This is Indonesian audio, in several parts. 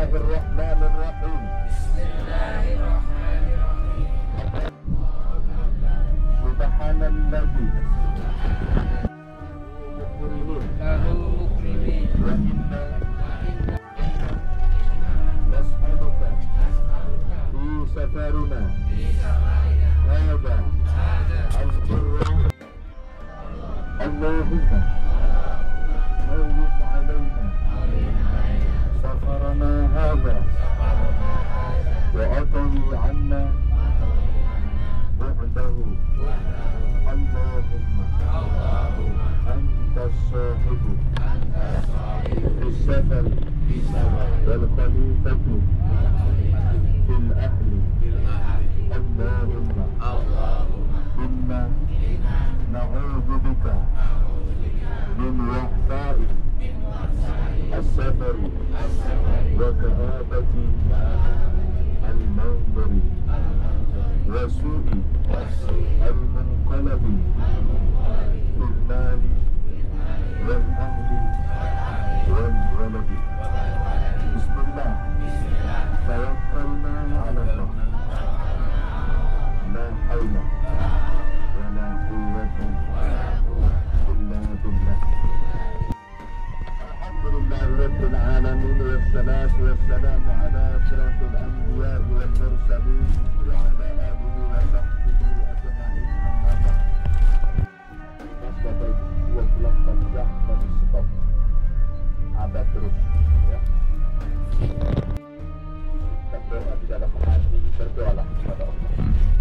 Bismillahirrahmanirrahim. Subhanalladzi lahu mukrimin wa inna nas'aluka fi safarina hadha al-birra Allahumma hawwin alaina safarana hadha wa atwi 'anna bu'dahu Allahumma anta as-sahibu fi safari wal khalifatu fil ahli Allahumma inna na'udzu bika min wahda'i as-safari wa ka'abati al-manzari wa su'i al-munqalabi fil mali wal ahli wal waladi. Bismillah. Tawakkalna 'ala Allah. La haula wa la quwwata illa billah. Alhamdulillahi rabbil alamin wassalatu wassalamu ala asyrafil anbiya'i wal mursalin wa ala alihi wa sahbihi ajma'in. Amma ba'd. Bapak Ibu 24 jam dan stop. Ada terus ya. Berdoa di dalam hati, berdoalah kepada Allah.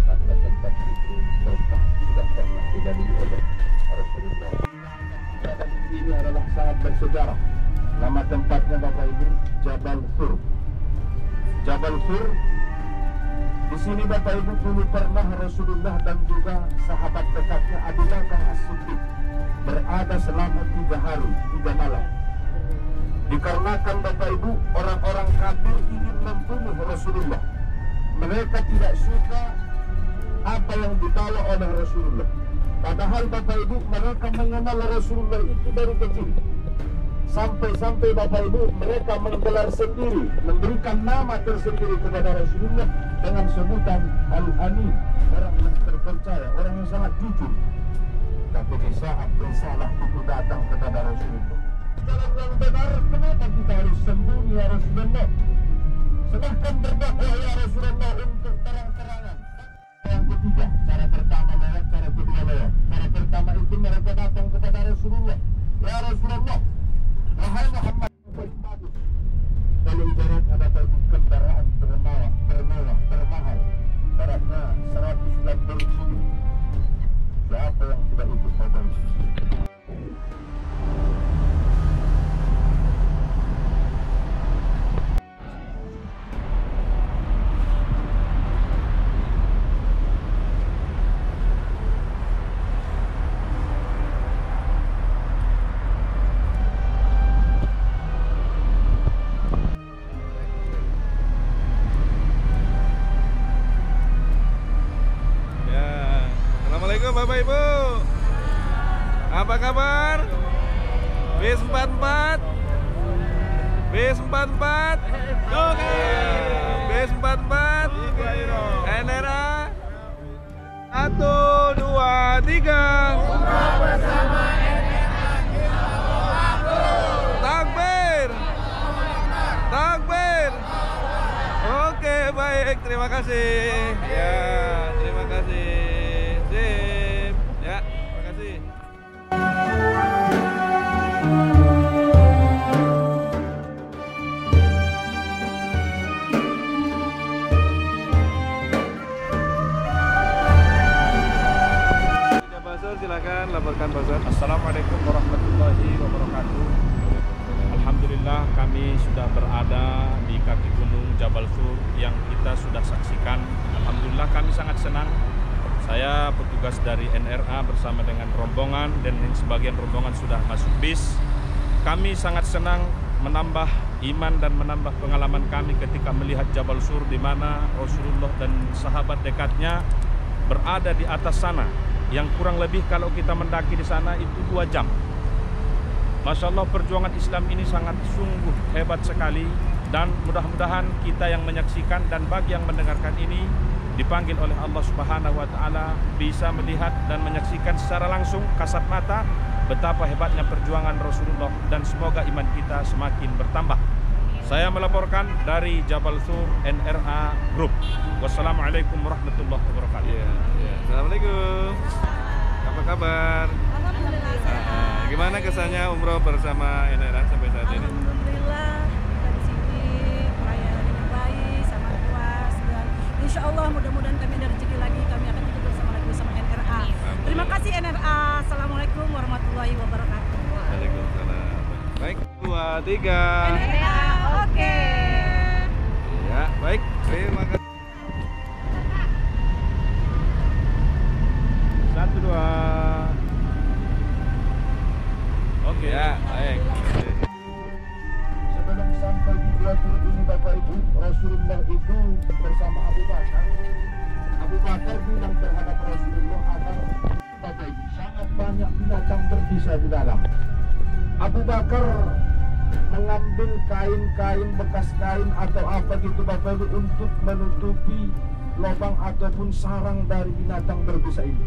Karena tempat itu berkah sudah pernah dilalui oleh Rasulullah. Dan ini adalah sangat bersejarah. Nama tempatnya Bapak Ibu Jabal Sur. Jabal Sur. Di sini Bapak Ibu dulu pernah Rasulullah dan juga sahabat dekatnya Abu Bakar As-Siddiq berada selama 3 hari 3 malam. Dikarenakan Bapak Ibu orang-orang kafir ingin membunuh Rasulullah. Mereka tidak suka apa yang dibawa oleh Rasulullah. Padahal Bapak Ibu mereka mengenal Rasulullah itu dari kecil. Sampai-sampai Bapak Ibu mereka menggelar sendiri, memberikan nama tersendiri kepada Rasulullah dengan sebutan Al-Amin, orang yang terpercaya, orang yang sangat jujur. Tapi di saat risalah itu datang kepada Rasulullah, jalan yang benar, kenapa kita harus sembunyi ya Rasulullah? Silahkan berdakwah ya Rasulullah untuk terang-terangan. Yang ketiga, cara pertama lewat, cara kedua lewat. Cara pertama itu mereka datang kepada Rasulullah. Ya Rasulullah, wahai Muhammad, bagus. Kalau ibarat ada baju kendaraan termewah, termahal, baratnya 100 Lamborghini. Siapa yang tidak ikut modal? Assalamualaikum Bapak Ibu. Apa kabar? Bis 44 Bis 44 Bis 44 NRA 1, 2, 3 bersama Takbir Takbir. Oke baik, terima kasih. Ya, terima kasih. Sip. Ya, terima kasih. Silakan laporkan Pak Zat. Assalamualaikum warahmatullahi wabarakatuh. Alhamdulillah kami sudah berada di kaki gunung Jabal Sur yang kita sudah saksikan. Alhamdulillah kami sangat senang. Saya petugas dari NRA bersama dengan rombongan dan sebagian rombongan sudah masuk bis. Kami sangat senang menambah iman dan menambah pengalaman kami ketika melihat Jabal Sur di mana Rasulullah dan sahabat dekatnya berada di atas sana. Yang kurang lebih kalau kita mendaki di sana itu 2 jam. Masya Allah, perjuangan Islam ini sangat sungguh hebat sekali. Dan mudah-mudahan kita yang menyaksikan dan bagi yang mendengarkan ini dipanggil oleh Allah Subhanahu wa Ta'ala bisa melihat dan menyaksikan secara langsung kasat mata betapa hebatnya perjuangan Rasulullah, dan semoga iman kita semakin bertambah. Saya melaporkan dari Jabal Sur NRA Group. Wassalamualaikum warahmatullahi wabarakatuh. Assalamualaikum. Apa kabar? Alhamdulillah. Gimana kesannya umroh bersama NRA sampai saat ini? Alhamdulillah, kita di sini pelayanan dengan baik, sangat puas, dan insya Allah mudah-mudahan kami ada rezeki lagi, kami akan ikut bersama lagi bersama NRA. Terima kasih NRA. Assalamualaikum warahmatullahi wabarakatuh. Waalaikumsalam. Baik, 2, 3. NRA, oke. Ya, baik. Terima kasih. 1, 2. Oke. Ya, baik. Sebelum sampai di Glasur ini Bapak Ibu, Rasulullah itu bersama Abu Bakar. Abu Bakar bilang terhadap Rasulullah agar Bapak Ibu sangat banyak binatang berbisa di dalam. Abu Bakar mengambil kain-kain, bekas kain atau apa gitu Bapak Ibu untuk menutupi lubang ataupun sarang dari binatang berbisa ini.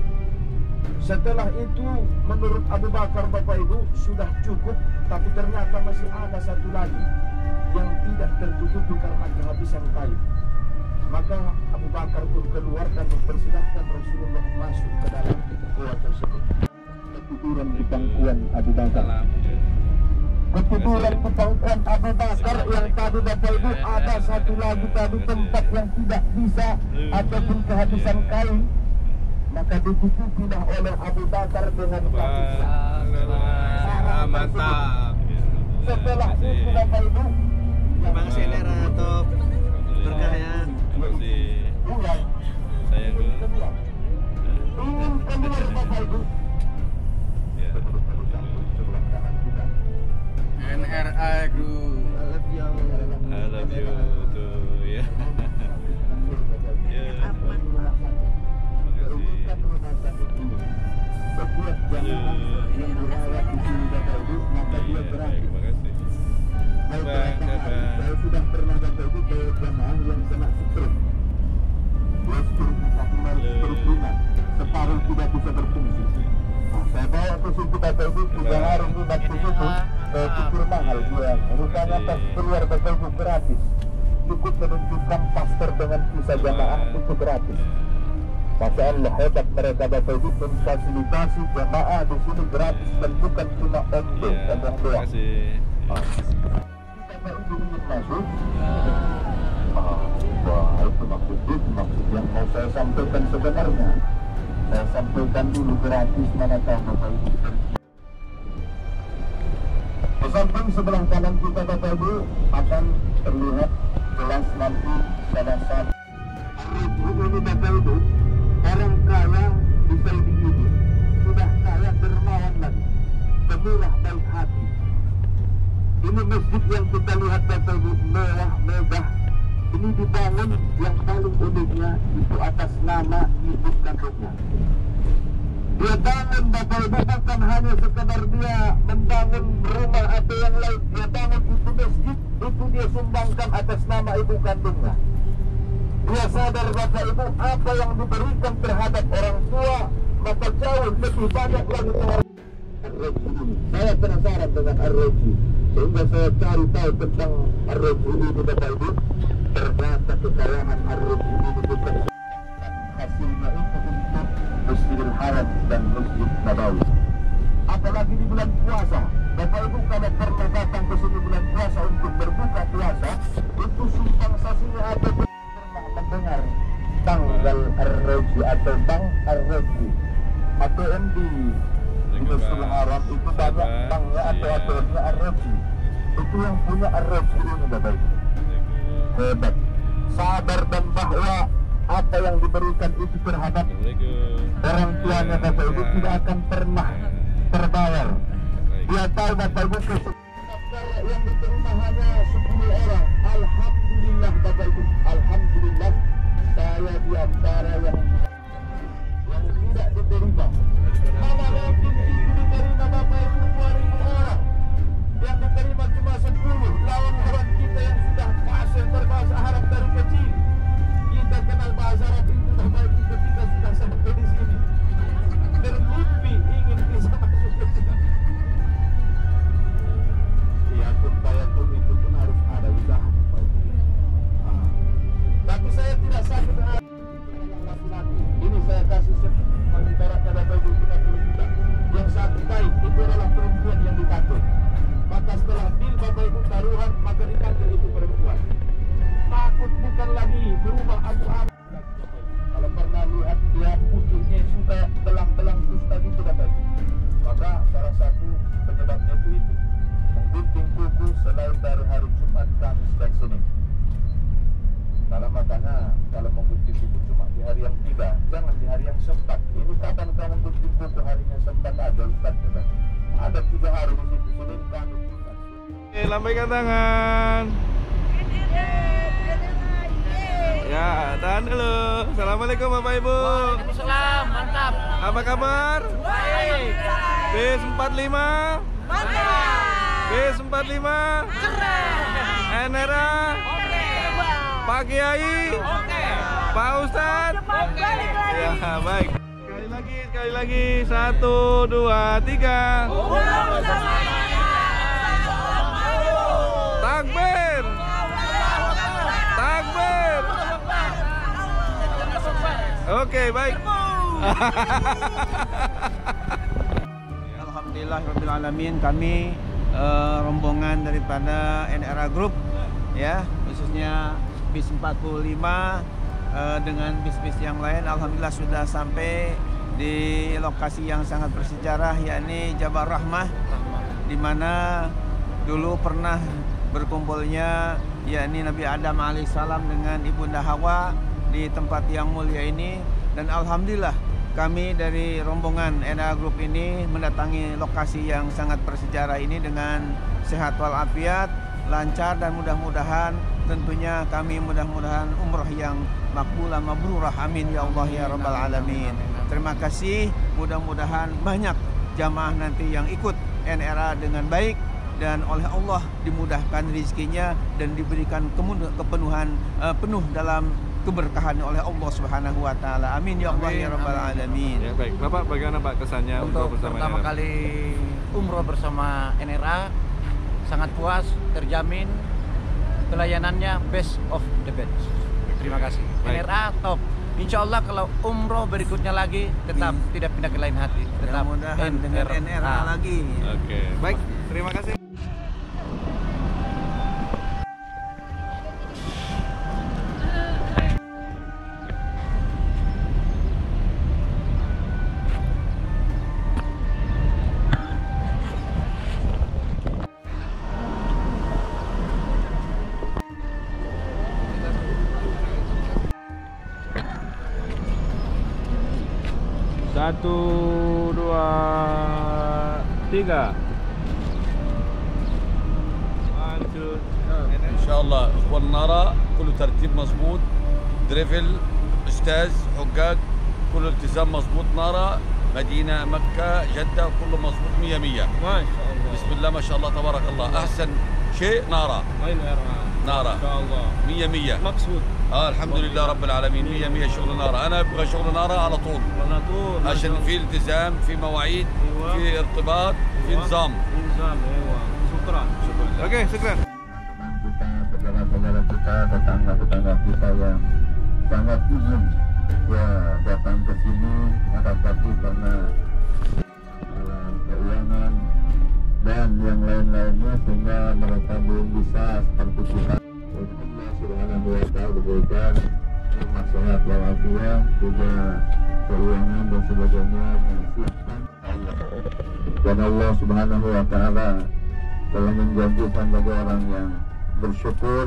Setelah itu menurut Abu Bakar Bapak Ibu sudah cukup, tapi ternyata masih ada satu lagi yang tidak tertutupi karena kehabisan kayu. Maka Abu Bakar pun keluar dan mempersilahkan Rasulullah masuk ke dalam gua tersebut. Ketiduran di pangkuan Abu Bakar. Ketiduran di pangkuan Abu Bakar yang tadi Bapak Ibu ada satu lagi tadi tempat yang tidak bisa ataupun kehabisan kayu. Maka ditutupilah oleh Abu Bakar dengan kaki. Mantap. Setelah itu Bapak Ibu, Terima kasih NRA top berkah ya. Terima kasih. pulang. Sayang dulu. Ingin keluar Bapak Ibu. Ya. NRA Group. I love you too. Ya. Ya. Setiap jamaah yang berawat di sini Bapak Ibu, maka dia berarti. Terima kasih. Saya sudah pernah Bapak Ibu ke jamaah yang kena stroke. Dia stroke sakit, stroke ringan, separuh tidak bisa berfungsi. Nah, saya bawa ke situ Bapak Ibu 3 hari ini waktu itu cukup mahal dia. Rupanya pas keluar Bapak Ibu gratis. Cukup menunjukkan pastor dengan kisah jamaah itu gratis. Masya Allah, hebat mereka Bapak Ibu memfasilitasi jamaah di sini gratis dan bukan cuma untuk Ya, omong terima doang. kasih. Bapak Ibu ingin masuk? Wah, itu maksud yang mau saya sampaikan sebenarnya. Saya sampaikan dulu gratis, mana tahu Bapak Ibu. Di samping sebelah kanan kita Bapak Ibu akan terlihat jelas nanti salah satu. Ini Bapak Ibu, orang kaya di Saudi ini sudah kaya dermawan lagi, pemurah baik hati. Ini masjid yang kita lihat Bapak Ibu mewah, megah. Ini dibangun yang paling uniknya itu atas nama ibu kandungnya. Dia bangun Bapak Ibu bukan hanya sekedar dia membangun rumah atau yang lain. Dia bangun itu masjid, itu dia sumbangkan atas nama ibu kandungnya. Dia sadar Bapak Ibu apa yang diberikan terhadap orang tua maka jauh lebih banyak lagi orang. Saya penasaran dengan Ar-Raji sehingga saya cari tahu tentang Ar-Raji ini Bapak Ibu. Ternyata kekayaan Ar-Raji ini bukan hasilnya itu untuk Masjidil Haram dan Masjid Nabawi. Apalagi di bulan puasa Bapak Ibu kalau pernah datang ke sini bulan puasa untuk berbuka puasa, itu sumbang sasinya ada pernah mendengar tanggal Ar-Raji atau Bang Ar-Raji atau MD di Masjidil Haram itu banyak banknya atau aturannya Ar-Raji. Itu yang punya Ar-Raji ini Bapak Ibu. Hebat, sadar dan bahwa apa yang diberikan itu terhadap orang tuanya Bapak Ibu tidak akan pernah terbayar. Dia tahu Bapak Ibu yang diterima hanya 10 orang. Alhamdulillah Bapak Ibu, alhamdulillah saya di antara yang tidak diterima. Mana mungkin itu diterima Bapak Ibu 2000 orang, yang diterima cuma 10 lawan orang kita yang sudah maka setelah deal Bapak Ibu taruhan, maka dipanggil itu perempuan. Takut bukan lagi berubah abu-abu. Kalau pernah lihat dia putihnya suka belang-belang kusta gitu Bapak Ibu, maka salah satu penyebabnya itu menggunting kuku selain dari hari Jumat, Kamis, dan Senin. Karena makanya kalau menggunting kuku cuma di hari yang tiba, jangan di hari yang sempat. Ini kapan kamu menggunting kuku harinya sempat ada Ustaz? Ada 3 hari di situ, Senin, Kamis, Jumat. Oke, lambaikan tangan. Ya, tahan dulu. Assalamualaikum Bapak Ibu. Waalaikumsalam, mantap. Apa kabar? Baik. B45. Mantap. B45. Keren. NRA. Oke. Pak Kiai. Oke. Pak Ustadz. Oke. Ya, baik. Sekali lagi. 1, 2, 3. Takbir. Takbir. Oke, baik. Alhamdulillahirrahmanirrahim, kami rombongan daripada NRA Group, ya, khususnya bis 45 dengan bis-bis yang lain, alhamdulillah sudah sampai di lokasi yang sangat bersejarah, yakni Jabal Rahmah, di mana dulu pernah berkumpulnya yakni Nabi Adam alaihissalam dengan Ibunda Hawa di tempat yang mulia ini. Dan alhamdulillah kami dari rombongan NRA Group ini mendatangi lokasi yang sangat bersejarah ini dengan sehat walafiat, lancar, dan mudah-mudahan tentunya kami mudah-mudahan umrah yang makbulah mabrurah, amin ya Allah ya rabbal alamin. Terima kasih, mudah-mudahan banyak jamaah nanti yang ikut NRA dengan baik dan oleh Allah dimudahkan rezekinya dan diberikan kepenuhan penuh dalam keberkahan oleh Allah Subhanahu wa taala. Amin ya Allah ya rabbal alamin. Ya, baik. Bapak, bagaimana Pak kesannya Untuk bersama pertama NRA? kali umroh bersama NRA, sangat puas, terjamin pelayanannya best of the best. Terima kasih. Baik. NRA top. Insya Allah kalau umroh berikutnya lagi tetap tidak pindah ke lain hati. Tetap Mudah-mudahan dengan NRA lagi. Oke, baik. Terima kasih. Satu, 2, 3. ان شاء الله اخوان نارا كله ترتيب مظبوط، دريفل، استاذ، حجاج، كله التزام مظبوط. نارا مدينه مكه جده كله مظبوط 100 100. ما شاء الله. بسم الله ما شاء الله تبارك الله. احسن شيء نارا. أين NRA؟ نارا ما شاء الله. 100 100. مقصود. الحمد لله رب العالمين 100 100 شغل نارا. انا ابغى شغل نارا على طول على طول. عشان في التزام، في مواعيد، أيوة. في ارتباط، في نظام. نظام. ايوه. شكرا. شكرا. Oke, syukran. Kita, saudara-saudara kita, tetangga-tetangga kita yang sangat ingin datang ke sini, akan tapi karena keuangan dan yang lain-lainnya sehingga mereka belum bisa seperti kita. Allah Subhanahu wa ta'ala berikan masalah walafiat, juga keuangan dan sebagainya mensiapkan Allah. Dan Allah Subhanahu wa ta'ala telah menjanjikan bagi orang yang bersyukur,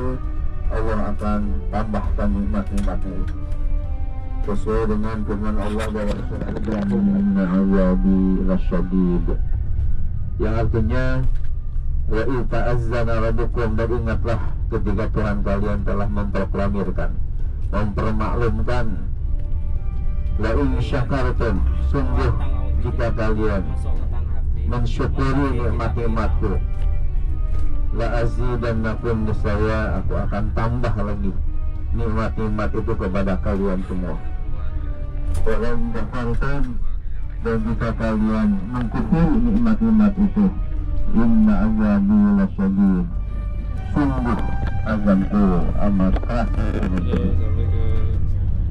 Allah akan tambahkan nikmat-nikmatnya itu. Sesuai dengan firman Allah bahwa inna azabi lasyadid, yang artinya wa ta'azzana rabbukum, dan ingatlah ketika Tuhan kalian telah memproklamirkan, mempermaklumkan, la in syakartum, sungguh jika kalian mensyukuri nikmat-nikmatku, la azidannakum, niscaya aku akan tambah lagi nikmat-nikmat itu kepada kalian semua. Wa in kafartum, dan jika kalian mengkufuri nikmat-nikmat itu, inna azabi lasyadid, sungguh azabku amat keras.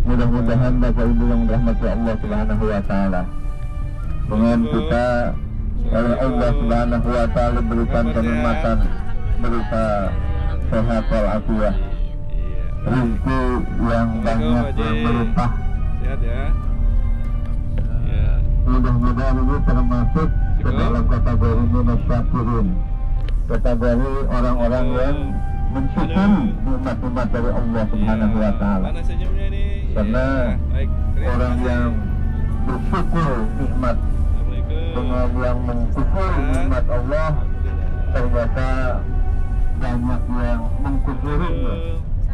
Mudah-mudahan Bapak Ibu yang dirahmati Allah Subhanahu wa ta'ala, dengan kita oleh Allah Subhanahu wa taala berikan kenikmatan berupa sehat walafiat, rezeki yang banyak yang melimpah. Sehat ya. Mudah-mudahan ini termasuk ke dalam kategori minasyakirin, kategori orang-orang yang mensyukuri nikmat-nikmat dari Allah Subhanahu wa taala. Mana senyumnya nih? Karena Baik, terima orang kasih. yang bersyukur nikmat Assalamualaikum. dengan yang mengkufuri nikmat Allah, ternyata banyak yang mengkufurinya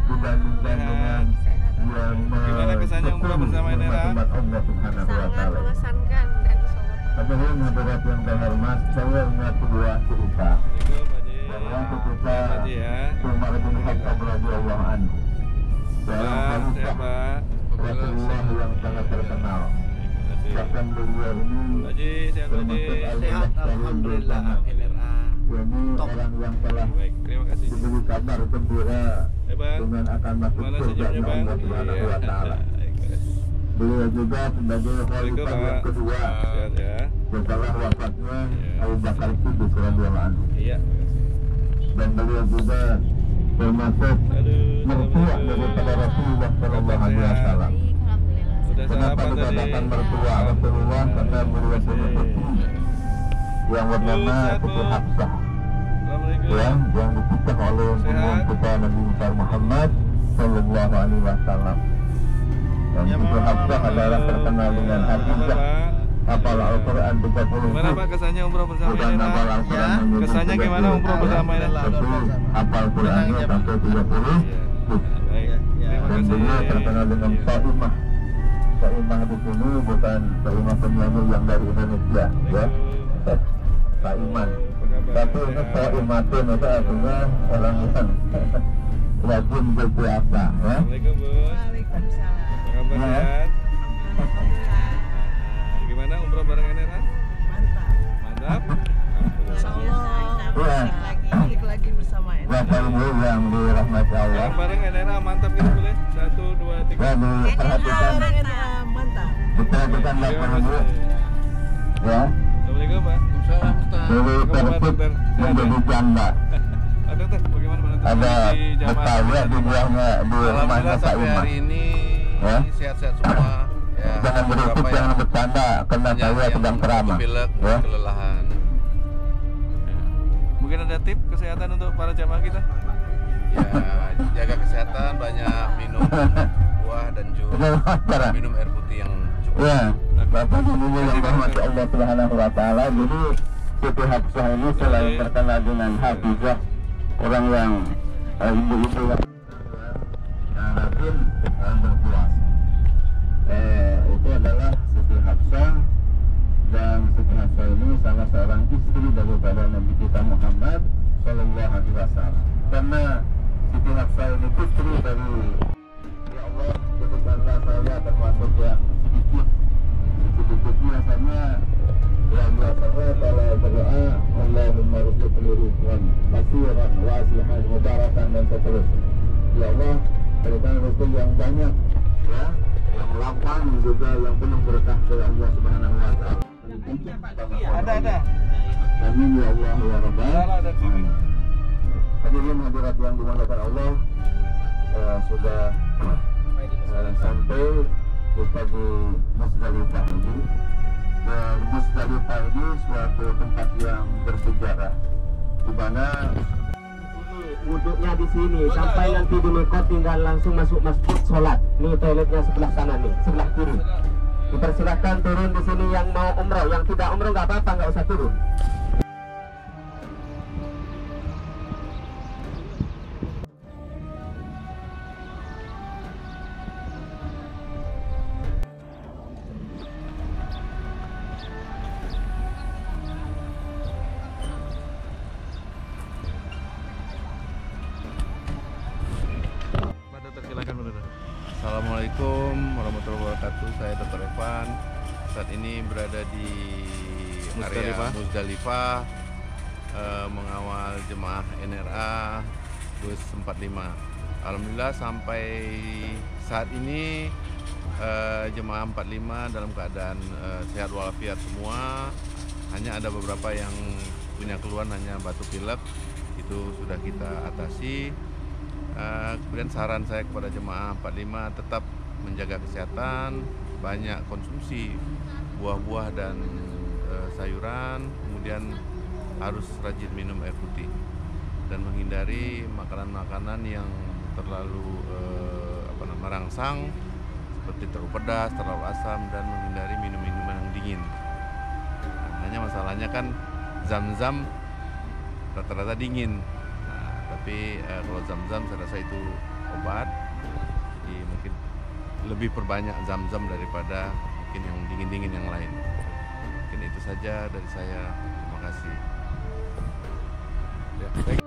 dibandingkan dengan yang Gimana kesannya umroh bersama NRA? nikmat Allah Subhanahu wa Sangat taala. mengesankan dan insyaallah Hadirin hadirat yang terhormat, saya ingat sebuah cerita Assalamualaikum Pak Haji. bahwa ketika Pak Haji ya. Umar bin Khattab radhiyallahu anhu, seorang Pak, sehat khalifah Pak. Rasulullah yang sangat terkenal, Terima kasih. bahkan beliau ini Pak Haji, sehat Pak Haji. termasuk Sehat, alhamdulillah. NRA. ini Top. orang yang telah Baik, terima kasih. diberi kabar gembira Pak. dengan akan masuk Mana surga senyumnya Bang? Allah Subhanahu wa taala. Baik, Beliau juga sebagai Assalamualaikum khalifah yang Pak. kedua Sehat ya. setelah wafatnya Iya. Abu Bakar Siddiq radhiyallahu anhu. Iya. Dan beliau juga termasuk Aduh. mertua daripada Rasulullah sallallahu alaihi wasallam. alhamdulillah. Sudah Kenapa sarapan tadi? dikatakan mertua Rasulullah? Karena beliau punya putri yang bernama Siti Hafsah, Assalamualaikum. yang dicipta oleh Sehat. kita Nabi besar Muhammad sallallahu alaihi wasallam. Dan Siti Hafsah adalah terkenal dengan hafizah, hafal Al-Quran 30 Gimana juz. Pak kesannya umroh bersama Bukan hafal NRA? Al-Quran Ya, hanya kesannya sebagai gimana umroh bersama ayat, NRA? tapi hafal Qurannya sampai 30 juz. Baik, terima Dan kasih. beliau terkenal dengan Saimah. Saimah di sini bukan Saimah penyanyi yang dari Indonesia, ya. Saiman. Tapi ini Saimatun itu artinya orang yang rajin berpuasa, ya. Assalamualaikum Bos. Waalaikumsalam. Apa kabar Ya. sehat? Alhamdulillah. Gimana umroh bareng NRA? Mantap. Mantap. Insyaallah balik lagi bersama Bapak Ibu yang dirahmati Allah, Bareng NRA mantap gitu boleh? 1, 2, 3. ya diperhatikan, Mantap. diperhatikan Bapak Ibu, ya. Assalamualaikum Pak. Waalaikumsalam Ustaz. Dari tertib menjadi janda. Pak Dokter, bagaimana Pak Dokter? Ada Di jamaah Betawi di buahnya di rumahnya Alhamdulillah sampai Saimah. hari ini Ya. sehat-sehat semua. Ya, Jangan berisik, beberapa jangan bercanda, karena saya sedang ceramah. pilek, Ya. kelelahan. Mungkin ada tip kesehatan untuk para jamaah kita? Ya, jaga kesehatan, banyak minum buah dan jus, Ini wawancara. minum air putih yang cukup. Ya, Bapak Ibu yang dirahmati Allah Subhanahu wa taala. Jadi Siti Hafsah ini selain terkenal dengan hafizah, orang yang ibu-ibu yang rajin berpuasa. Itu adalah Siti Hafsah, dan Siti Hafsah ini salah seorang istri daripada Nabi kita Muhammad sallallahu alaihi wasallam. Karena Siti Hafsah ini putri dari, ya Allah, jadikanlah saya termasuk yang sedikit biasanya, yang biasanya kalau berdoa Allahumma rizqni rizqan kasiran wasihan mubarakan dan seterusnya. Ya Allah, berikan rezeki yang banyak, ya, yang lapang juga yang penuh berkah dari Allah Subhanahu wa taala. Ada. Amin ya Allah ya Rabbal Ada TV. alamin. Hadirin hadirat yang dimuliakan Allah, sudah sampai kita di Musdalifah ini. Dan Musdalifah ini suatu tempat yang bersejarah, di mana wuduknya di sini sampai nanti di Mekot tinggal langsung masuk masjid sholat. Nih toiletnya sebelah sana nih, sebelah kiri. Dipersilahkan turun di sini yang mau umroh, yang tidak umroh nggak apa-apa, nggak usah turun. Pak Dokter silakan Pak Dokter. Assalamualaikum warahmatullahi wabarakatuh. Saya Dr. Evan. Saat ini berada di Musdalifah. area Musdalifah, mengawal jemaah NRA bus 45. Alhamdulillah sampai saat ini jemaah 45 dalam keadaan sehat walafiat semua. hanya ada beberapa yang punya keluhan hanya batuk pilek, itu sudah kita atasi. Kemudian saran saya kepada jemaah 45 tetap menjaga kesehatan, banyak konsumsi buah-buah dan sayuran, kemudian harus rajin minum air putih dan menghindari makanan-makanan yang terlalu merangsang seperti terlalu pedas, terlalu asam, dan menghindari minum-minuman yang dingin. Hanya masalahnya kan zam-zam rata-rata dingin. Tapi kalau zam-zam saya rasa itu obat, jadi mungkin lebih perbanyak zam-zam daripada mungkin yang dingin-dingin yang lain. Mungkin itu saja dari saya. Terima kasih. Ya, baik.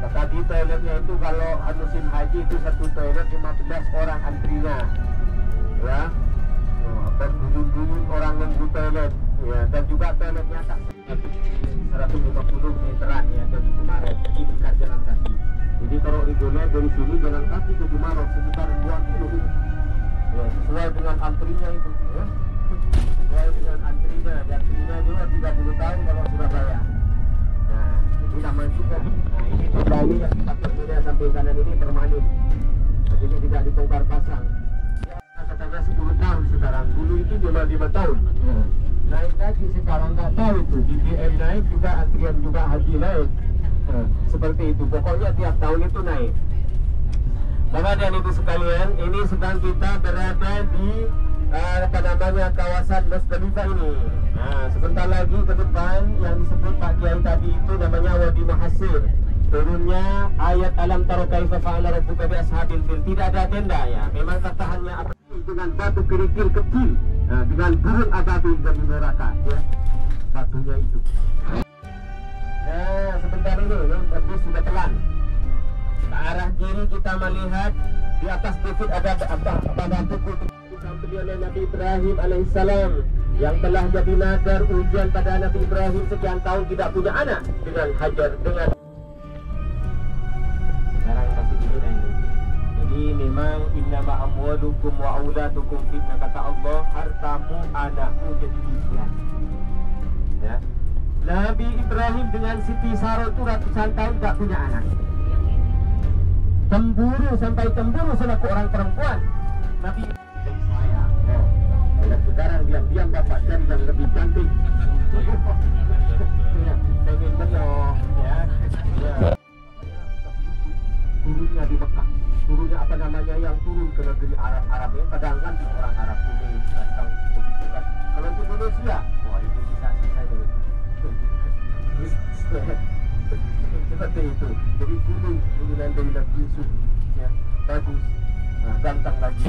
Tadi toiletnya itu kalau musim haji itu satu toilet 15 orang antrinya, ya. Berduyun-duyun orang nunggu toilet, ya. Dan juga toiletnya tak 150 meteran ya dari Jumarot, jadi dekat jalan kaki. Jadi kalau reguler dari sini jalan kaki ke Jumarot sekitar 2 kilo, ya, sesuai dengan antrinya itu, ya. Sesuai dengan antrinya, dan antrinya juga 30 tahun kalau Surabaya. Nah, itu namanya juga. Nah, ini kembali yang kita perlunya sampai kanan ini permanen. Nah, jadi tidak dibongkar pasang. Ya, katanya 10 tahun sekarang. Dulu itu cuma 5 tahun. Naik lagi sekarang nggak tahu itu. BBM naik juga, antrian juga haji naik. Nah, seperti itu. Pokoknya tiap tahun itu naik. Bapak dan Ibu sekalian, ini sedang kita berada di kawasan Musdalifah ini. Nah, sebentar lagi ke depan yang disebut Pak Kiai tadi itu namanya Wadi Mahasir. Turunnya ayat alam taro kaifa fa'ala rabbuka bi ashabil fil. Tidak ada tenda ya. Memang katahannya apa? Dengan batu kerikil kecil, nah, dengan burung ababil dari neraka ya. Batunya itu. Nah, sebentar ini bus sudah pelan. Ke arah kiri kita melihat di atas bukit ada batu beliau Nabi Ibrahim alaihissalam yang telah jadi nazar ujian pada Nabi Ibrahim sekian tahun tidak punya anak dengan Hajar dengan sekarang masih ini. Jadi memang innama amwalukum wa auladukum fitnah, kata Allah, hartamu anakmu jadi ujian. Ya. Nabi Ibrahim dengan Siti Sarah itu ratusan tahun tidak punya anak. Cemburu sampai cemburu selaku orang perempuan. Nabi sekarang diam-diam bapak cari yang lebih cantik. Pengen benar, ya. Turunnya di Mekah, turunnya apa namanya yang turun ke negeri Arab ini, kadang kan orang Arab kuning, datang begitu kan. Kalau di Indonesia, wah itu sisa-sisanya. Seperti itu. Jadi kuning, turunan dari Nabi Yusuf, ya, bagus, nah, ganteng lagi.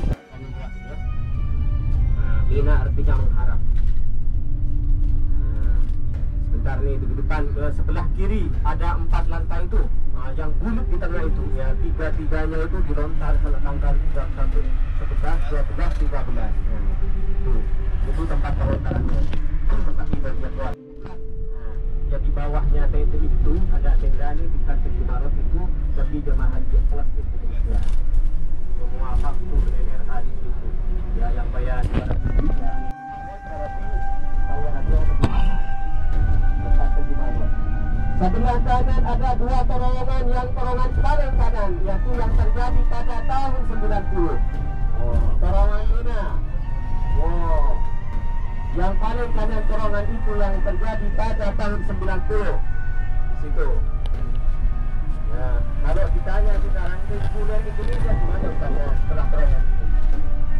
Lina artinya mengharap. Nah, sebentar nih di depan sebelah kiri ada 4 lantai itu. Nah, yang bulut di tengah itu ya, tiga-tiganya itu dilontar ke tanggal 11, 12, 13. Itu tempat pelontarannya. Tempat ibadah doa. Nah, ya di bawahnya tenda itu ada tenda nih di kantor Jumarot itu bagi jemaah haji kelas Indonesia. Semua faktur NRA di situ. Ya yang bayar 200 juta. Sebelah kanan ada 2 terowongan, yang terowongan paling kanan yaitu yang terjadi pada tahun 90. Terowongan Mina. Yang paling kanan terowongan itu yang terjadi pada tahun 90. Situ. Ya, kalau ditanya sekarang populer Indonesia gimana Ustaz setelah terowongan?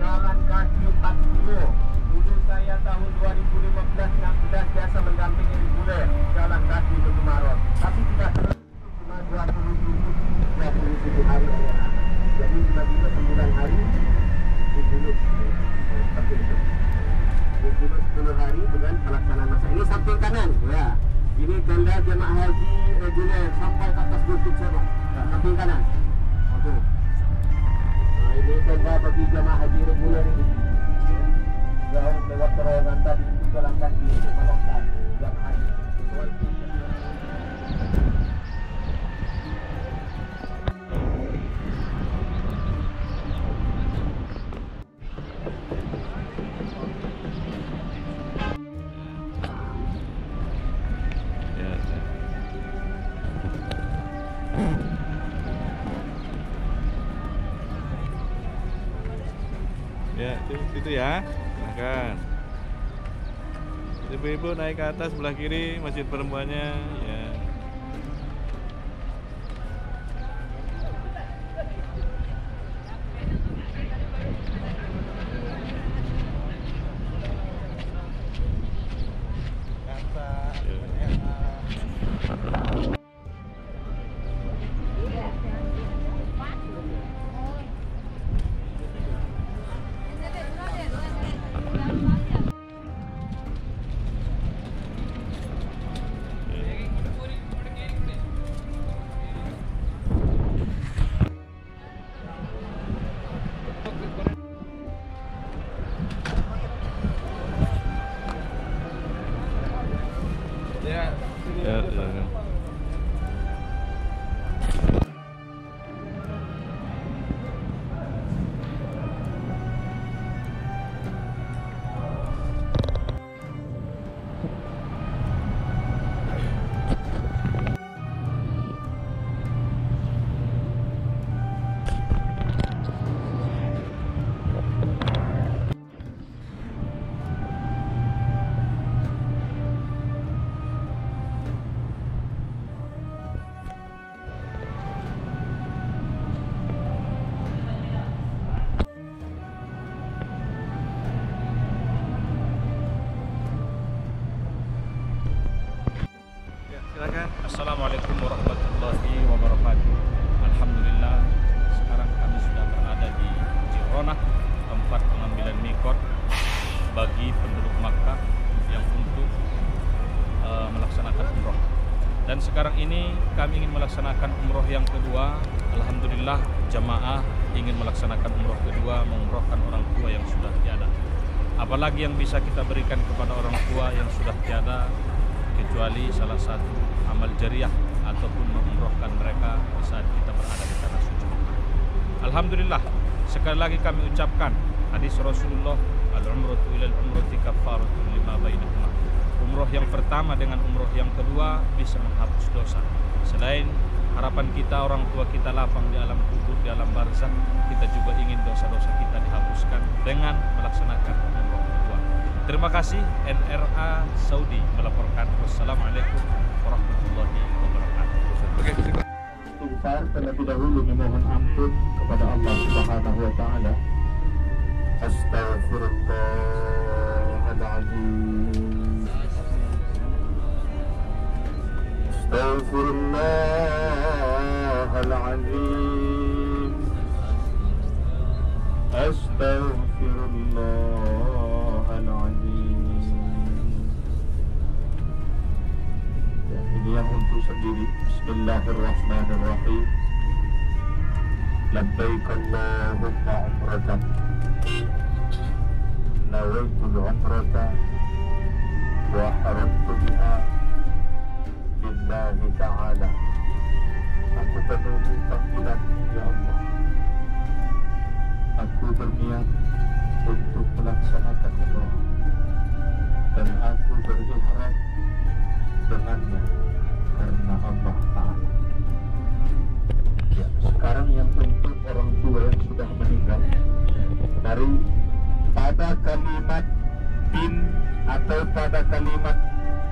Jalan kaki 4 kilo. Dulu saya tahun 2015-16 biasa mendampingi reguler jalan kaki ke Jumarot. Tapi tidak cuma 20 kilo. Ya, jemaah haji reguler sampai ke atas bukit sana. Nah, samping kanan. Oke. Nah, ini tenda bagi jemaah haji reguler ini. Jauh lewat terowongan tadi itu jalan kaki untuk melonggar jemaah haji. Ya, itu ya. Silakan. Ibu-ibu naik ke atas sebelah kiri masjid perempuannya ya. Assalamualaikum warahmatullahi wabarakatuh. Alhamdulillah, sekarang kami sudah berada di Jironah, tempat pengambilan mikot bagi penduduk Makkah yang untuk melaksanakan umroh. Dan sekarang ini kami ingin melaksanakan umroh yang kedua. Alhamdulillah, jamaah ingin melaksanakan umroh kedua, mengumrohkan orang tua yang sudah tiada. Apalagi yang bisa kita berikan kepada orang tua yang sudah tiada kecuali salah satu amal jariah ataupun mengumrohkan mereka di saat kita berada di tanah suci. Alhamdulillah, sekali lagi kami ucapkan hadis Rasulullah, al-umratu ilal umrati kafaratun lima bainahuma. Umroh yang pertama dengan umroh yang kedua bisa menghapus dosa. Selain harapan kita orang tua kita lapang di alam kubur, di alam barzakh, kita juga ingin dosa-dosa kita dihapuskan dengan melaksanakan umroh kedua. Terima kasih. NRA Saudi melaporkan. Wassalamualaikum warahmatullahi wabarakatuh. Istighfar terlebih dahulu memohon ampun kepada Allah Subhanahu wa taala. Astaghfirullahaladzim. Astaghfirullahaladzim. Astaghfirullahaladzim. Ya, ini yang untuk sendiri. Bismillahirrahmanirrahim. Labbaik Allahumma umratan. Nawaitul umrata wa haramtu biha lillahi ta'ala. Aku penuhi panggilan ya Allah. Aku berniat untuk melaksanakan umrah dan aku berihram dengannya karena Allah Ta'ala. Ya, sekarang yang untuk orang tua yang sudah meninggal, dari pada kalimat pin atau pada kalimat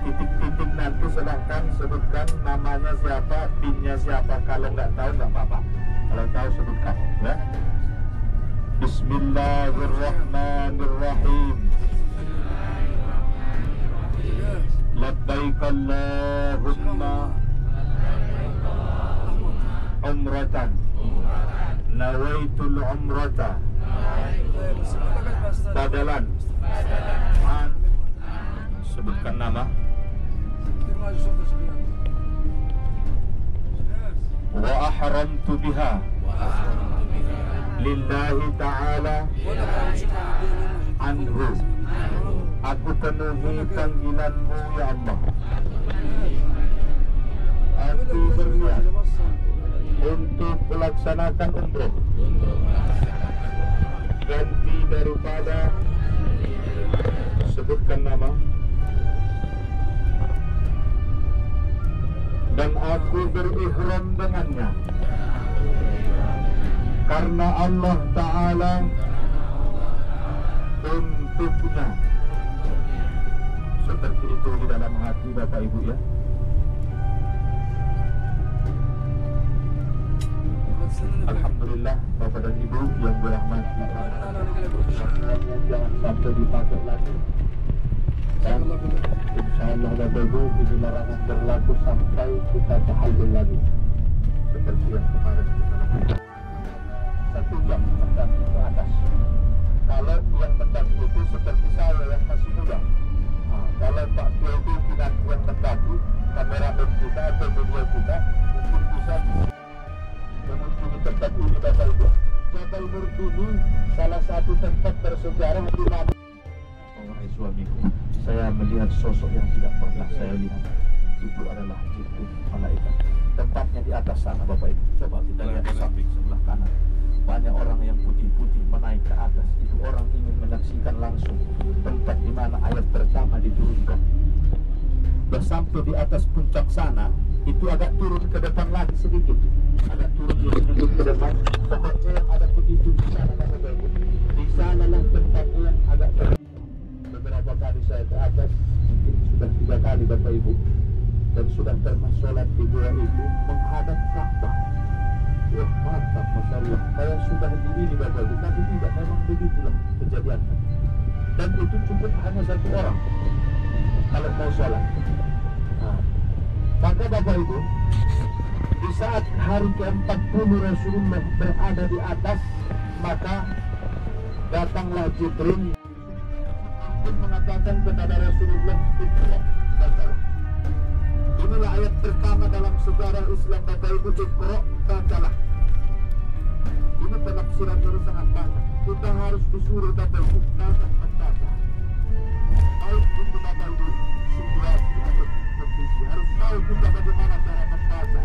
titik-titik nanti silahkan sebutkan namanya siapa, pinnya siapa. Kalau nggak tahu nggak apa-apa, kalau tahu sebutkan ya. Bismillahirrahmanirrahim. Labbaik Allahumma umratan. Nawaitul umrata. Badalan. Sebutkan nama. وأحرمت بها لله تعالى عنه. Aku penuhi panggilanmu ya Allah. Aku berniat untuk melaksanakan umroh ganti daripada sebutkan nama, dan aku berihram dengannya karena Allah Ta'ala untuknya. Seperti itu di dalam hati Bapak Ibu ya. Alhamdulillah Bapak dan Ibu yang dirahmati Allah, jangan sampai dipakai lagi. Dan insyaallah Bapak Ibu, ini larangan berlaku sampai kita tahallul lagi. Seperti yang kemarin kita lakukan 1 jam mendaki ke atas. Kalau yang mendaki itu seperti saya yang masih muda, kalau Pak Tio itu tidak yang mendaki, kameramen kita atau media kita mungkin bisa mengunjungi tempat ini Bapak Ibu. Jabal Murdini salah satu tempat bersejarah di mana. Wahai suamiku, saya melihat sosok yang tidak pernah saya lihat. Itu adalah Jibril malaikat. Tempatnya di atas sana Bapak Ibu. Coba kita lihat di samping sebelah kanan. Banyak orang yang putih-putih menaik ke atas. Itu orang ingin menyaksikan langsung tempat di mana ayat pertama diturunkan. Sudah sampai di atas puncak sana, itu agak turun ke depan lagi sedikit. Agak turun sedikit ke depan. Pokoknya yang ada putih-putih di sana Bapak Ibu. Di sana lah tempatnya yang agak turun. Beberapa kali saya ke atas, mungkin sudah 3 kali Bapak Ibu, dan sudah pernah sholat di gua itu menghadap Ka'bah. Wah mantap, Masya Allah. Saya sudah di ini Bapak Ibu, tapi tidak, memang begitulah kejadiannya. Dan itu cukup hanya 1 orang kalau mau sholat. Maka Bapak Ibu, di saat hari ke-40 Rasulullah berada di atas, maka datanglah Jibril mengatakan kepada Rasulullah, Iqra, bacalah. Inilah ayat pertama dalam sejarah Islam Bapak Ibu, Iqra, bacalah. Ini penafsiran dari sangat banyak. Kita harus disuruh Bapak Ibu membaca. Baik itu Bapak Ibu situasi atau kondisi, harus tahu kita bagaimana cara membaca.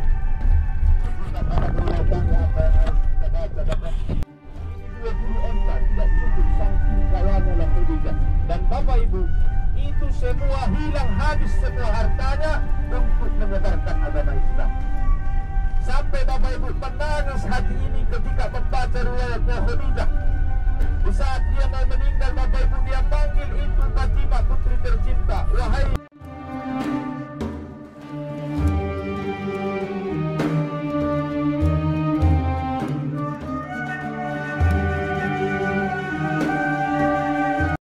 Kita cara belajarnya apa yang harus kita baca Bapak. 20 onta tidak cukup saking kayanya lah Khadijah. Dan Bapak Ibu, itu semua hilang habis semua hartanya untuk menyebarkan agama Islam. Sampai Bapak Ibu menangis hati ini ketika membaca riwayatnya Khadijah. Di saat dia mau meninggal Bapak Ibu, dia panggil itu Fatimah putri